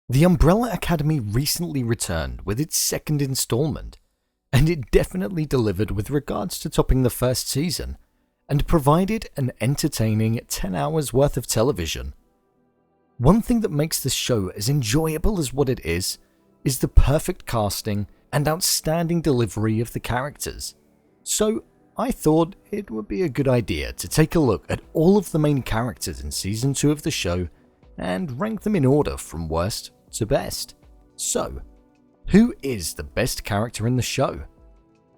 The Umbrella Academy recently returned with its second installment, and it definitely delivered with regards to topping the first season, and provided an entertaining 10 hours worth of television. One thing that makes this show as enjoyable as what it is the perfect casting and outstanding delivery of the characters. So I thought it would be a good idea to take a look at all of the main characters in Season 2 of the show and rank them in order from worst to best. So, who is the best character in the show?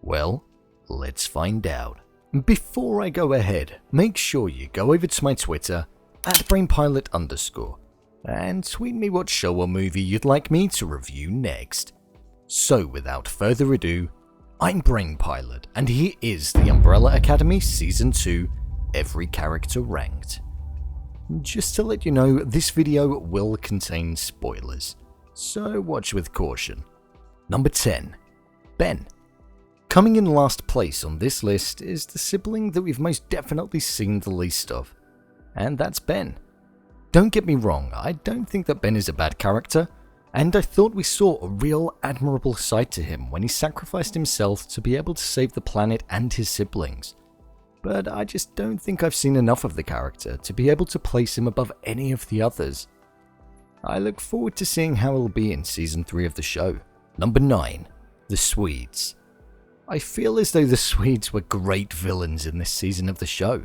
Well, let's find out. Before I go ahead, make sure you go over to my Twitter @brainpilot_ and tweet me what show or movie you'd like me to review next. So without further ado, I'm Brainpilot, and here is the Umbrella Academy Season 2 Every Character Ranked. Just to let you know, this video will contain spoilers, so watch with caution. Number 10. Ben. Coming in last place on this list is the sibling that we've most definitely seen the least of, and that's Ben. Don't get me wrong, I don't think that Ben is a bad character, and I thought we saw a real admirable side to him when he sacrificed himself to be able to save the planet and his siblings. But I just don't think I've seen enough of the character to be able to place him above any of the others. I look forward to seeing how he'll be in Season 3 of the show. Number 9. The SWEDES. I feel as though the SWEDES were great villains in this season of the show.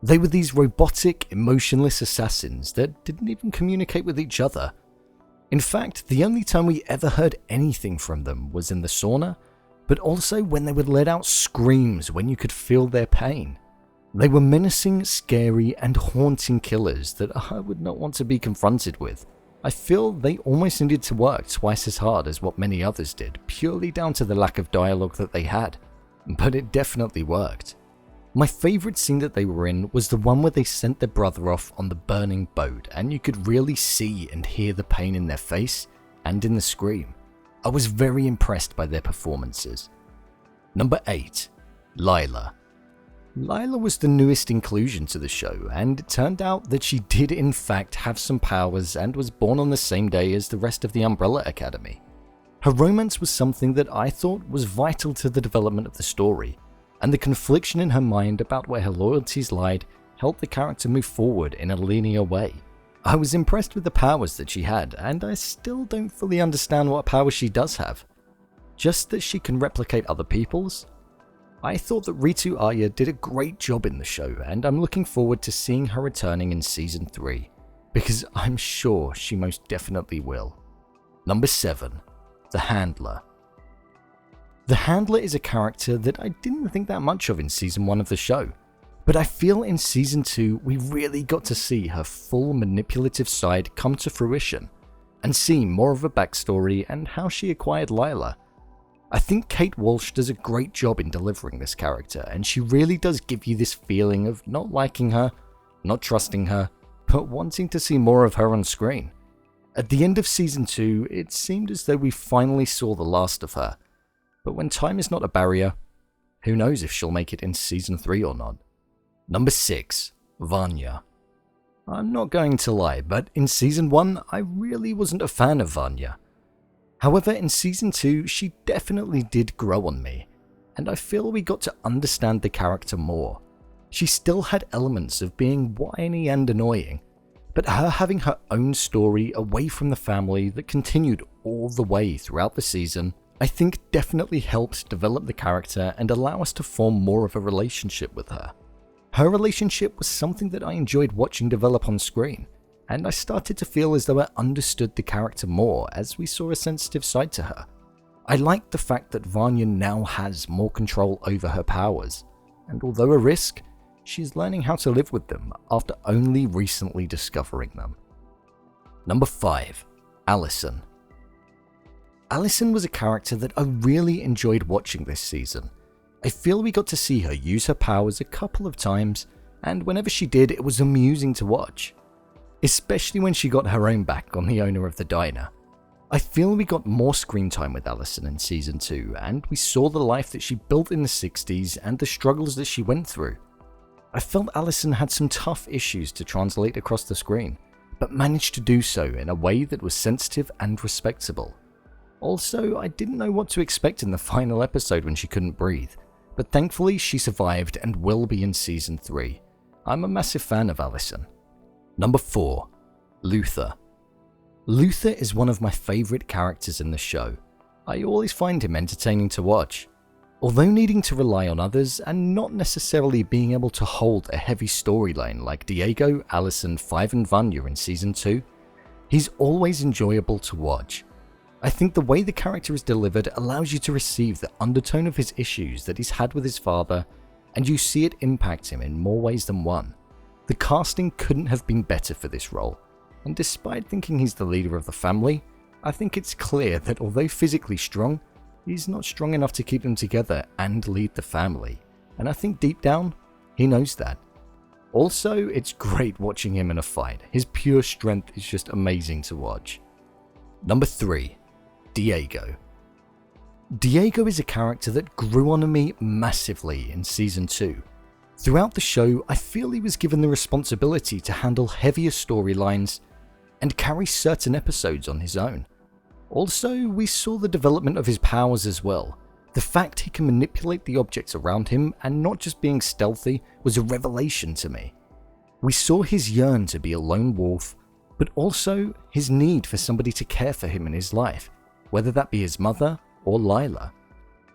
They were these robotic, emotionless assassins that didn't even communicate with each other. In fact, the only time we ever heard anything from them was in the sauna, but also when they would let out screams when you could feel their pain. They were menacing, scary, and haunting killers that I would not want to be confronted with. I feel they almost needed to work twice as hard as what many others did, purely down to the lack of dialogue that they had. But it definitely worked. My favourite scene that they were in was the one where they sent their brother off on the burning boat, and you could really see and hear the pain in their face and in the scream. I was very impressed by their performances. Number 8. Lila. Lila was the newest inclusion to the show, and it turned out that she did in fact have some powers and was born on the same day as the rest of the Umbrella Academy. Her romance was something that I thought was vital to the development of the story, and the confliction in her mind about where her loyalties lied helped the character move forward in a linear way. I was impressed with the powers that she had, and I still don't fully understand what powers she does have. Just that she can replicate other people's? I thought that Ritu Arya did a great job in the show, and I'm looking forward to seeing her returning in Season 3, because I'm sure she most definitely will. Number 7. The Handler. The Handler is a character that I didn't think that much of in Season 1 of the show, but I feel in Season 2 we really got to see her full manipulative side come to fruition, and see more of a backstory and how she acquired Lila. I think Kate Walsh does a great job in delivering this character, and she really does give you this feeling of not liking her, not trusting her, but wanting to see more of her on screen. At the end of Season 2, it seemed as though we finally saw the last of her, but when time is not a barrier, who knows if she'll make it in Season 3 or not. Number 6. VANYA. I'm not going to lie, but in Season 1, I really wasn't a fan of VANYA. However, in Season 2, she definitely did grow on me, and I feel we got to understand the character more. She still had elements of being whiny and annoying, but her having her own story away from the family that continued all the way throughout the season, I think definitely helped develop the character and allow us to form more of a relationship with her. Her relationship was something that I enjoyed watching develop on screen, and I started to feel as though I understood the character more as we saw a sensitive side to her. I liked the fact that Vanya now has more control over her powers, and although a risk, she's learning how to live with them after only recently discovering them. Number 5. Allison. Allison was a character that I really enjoyed watching this season. I feel we got to see her use her powers a couple of times, and whenever she did, it was amusing to watch. Especially when she got her own back on the owner of the diner. I feel we got more screen time with Allison in Season 2, and we saw the life that she built in the 60s and the struggles that she went through. I felt Allison had some tough issues to translate across the screen, but managed to do so in a way that was sensitive and respectable. Also, I didn't know what to expect in the final episode when she couldn't breathe, but thankfully she survived and will be in Season 3. I'm a massive fan of Allison. Number 4. Luther. Luther is one of my favourite characters in the show. I always find him entertaining to watch. Although needing to rely on others and not necessarily being able to hold a heavy storyline like Diego, Allison, Five and Vanya in Season 2, he's always enjoyable to watch. I think the way the character is delivered allows you to receive the undertone of his issues that he's had with his father, and you see it impact him in more ways than one. The casting couldn't have been better for this role, and despite thinking he's the leader of the family, I think it's clear that although physically strong, he's not strong enough to keep them together and lead the family, and I think deep down, he knows that. Also, it's great watching him in a fight. His pure strength is just amazing to watch. Number 3. Diego. Diego is a character that grew on me massively in Season 2. Throughout the show, I feel he was given the responsibility to handle heavier storylines and carry certain episodes on his own. Also, we saw the development of his powers as well. The fact he can manipulate the objects around him and not just being stealthy was a revelation to me. We saw his yearn to be a lone wolf, but also his need for somebody to care for him in his life, whether that be his mother or Lila.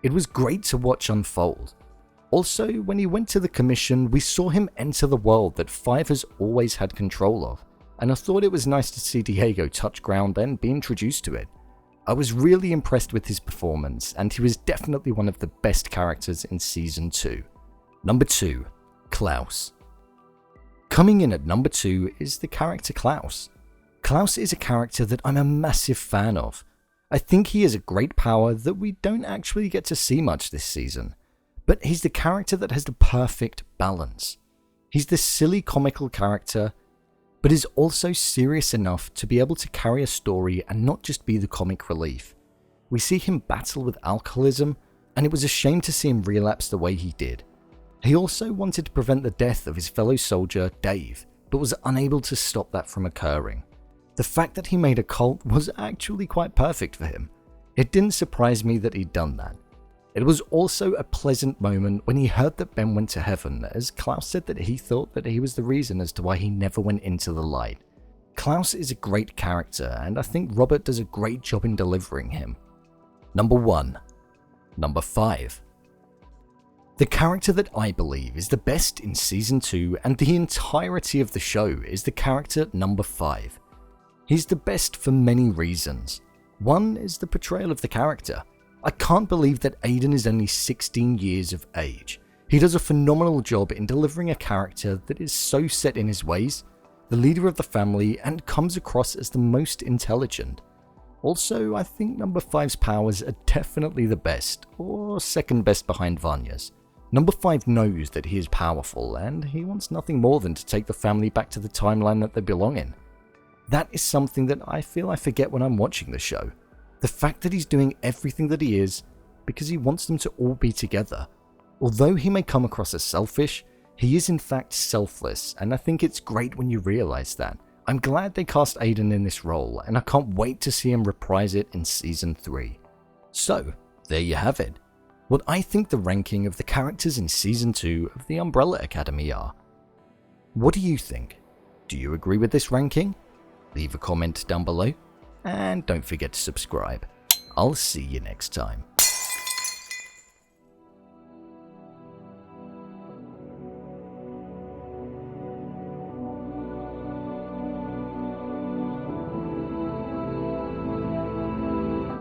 It was great to watch unfold. Also, when he went to the commission, we saw him enter the world that Five has always had control of, and I thought it was nice to see Diego touch ground and be introduced to it. I was really impressed with his performance, and he was definitely one of the best characters in Season 2. Number 2. Klaus. Coming in at number 2 is the character Klaus. Klaus is a character that I'm a massive fan of. I think he has a great power that we don't actually get to see much this season, but he's the character that has the perfect balance. He's the silly comical character, but is also serious enough to be able to carry a story and not just be the comic relief. We see him battle with alcoholism, and it was a shame to see him relapse the way he did. He also wanted to prevent the death of his fellow soldier, Dave, but was unable to stop that from occurring. The fact that he made a cult was actually quite perfect for him. It didn't surprise me that he'd done that. It was also a pleasant moment when he heard that Ben went to heaven, as Klaus said that he thought that he was the reason as to why he never went into the light. Klaus is a great character, and I think Robert does a great job in delivering him. Number 1. Number 5. The character that I believe is the best in Season 2 and the entirety of the show is the character number 5. He's the best for many reasons. One is the portrayal of the character. I can't believe that Aiden is only 16 years of age. He does a phenomenal job in delivering a character that is so set in his ways, the leader of the family, and comes across as the most intelligent. Also, I think number 5's powers are definitely the best, or second best behind Vanya's. Number 5 knows that he is powerful, and he wants nothing more than to take the family back to the timeline that they belong in. That is something that I feel I forget when I'm watching the show. The fact that he's doing everything that he is because he wants them to all be together. Although he may come across as selfish, he is in fact selfless, and I think it's great when you realize that. I'm glad they cast Aiden in this role, and I can't wait to see him reprise it in Season 3. So, there you have it. What I think the ranking of the characters in Season 2 of the Umbrella Academy are. What do you think? Do you agree with this ranking? Leave a comment down below. And don't forget to subscribe. I'll see you next time.